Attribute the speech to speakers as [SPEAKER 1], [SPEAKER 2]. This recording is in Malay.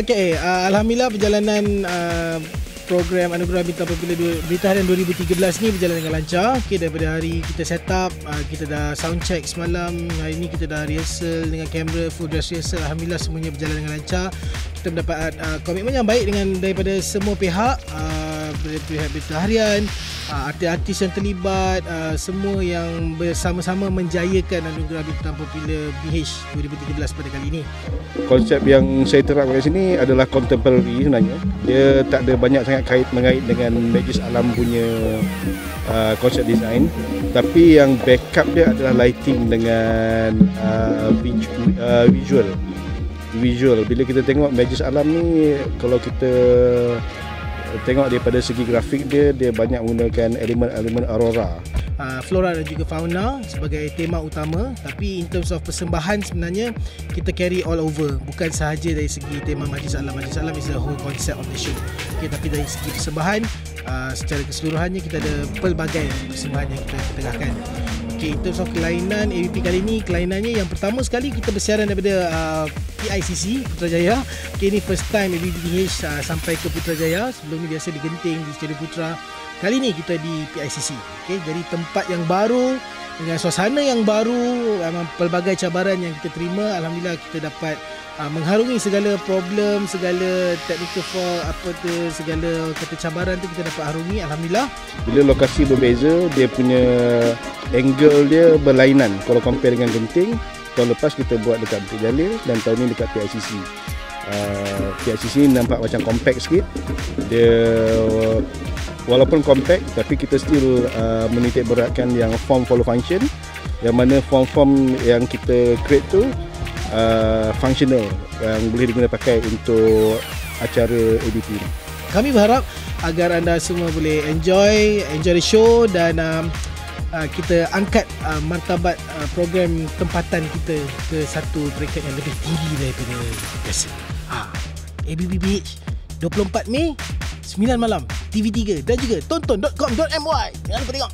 [SPEAKER 1] Okay, Alhamdulillah perjalanan program Anugerah Bintang Popular Berita Harian 2013 ni berjalan dengan lancar. Okay, daripada hari kita set up, kita dah sound check semalam. Hari ni kita dah rehearsal dengan kamera, full dress rehearsal. Alhamdulillah semuanya berjalan dengan lancar. Kita mendapat komitmen yang baik daripada semua pihak, dari pihak Berita Harian, artis-artis yang terlibat, semua yang bersama-sama menjayakan Anugerah Bintang Popular BH 2013 pada kali ini.
[SPEAKER 2] Konsep yang saya terapkan di sini adalah contemporary sebenarnya. Dia tak ada banyak sangat mengait dengan Majlis Alam punya konsep design, tapi yang backup dia adalah lighting dengan visual. Bila kita tengok Majlis Alam ni, kalau kita tengok daripada segi grafik dia banyak menggunakan elemen-elemen aurora,
[SPEAKER 1] flora dan juga fauna sebagai tema utama. Tapi in terms of persembahan, sebenarnya kita carry all over, bukan sahaja dari segi tema Majlis Alam. Majlis Alam is the whole concept of the show. Okay, tapi dari segi persembahan, secara keseluruhannya kita ada pelbagai persembahan yang kita tengahkan. Okay, in terms of kelainan ABP kali ni, kelainannya yang pertama sekali kita bersiaran daripada PICC Putrajaya. Okay, ini first time ABPH sampai ke Putrajaya. Sebelum ni biasa di Genting, di Stadium Putra. Kali ni kita di PICC. Okay, jadi tempat yang baru dengan suasana yang baru, pelbagai cabaran yang kita terima. Alhamdulillah kita dapat mengharungi segala problem, segala technical fault, segala kata cabaran tu kita dapat harungi. Alhamdulillah. Bila
[SPEAKER 2] lokasi berbeza, dia punya angle dia berlainan. Kalau compare dengan Genting, tahun lepas kita buat dekat Bukit Jalil dan tahun ni dekat PICC. PICC ni nampak macam compact sikit. Dia walaupun compact, tapi kita still menitik beratkan yang form follow function, yang mana form-form yang kita create tu functional, yang boleh digunakan pakai untuk acara ABP ni.
[SPEAKER 1] Kami berharap agar anda semua boleh enjoy the show dan kita angkat martabat program tempatan kita ke satu peringkat yang lebih tinggi daripada biasa. ABPBH 24 Mei 9 malam TV3 dan juga tonton.com.my. Jangan lupa tengok.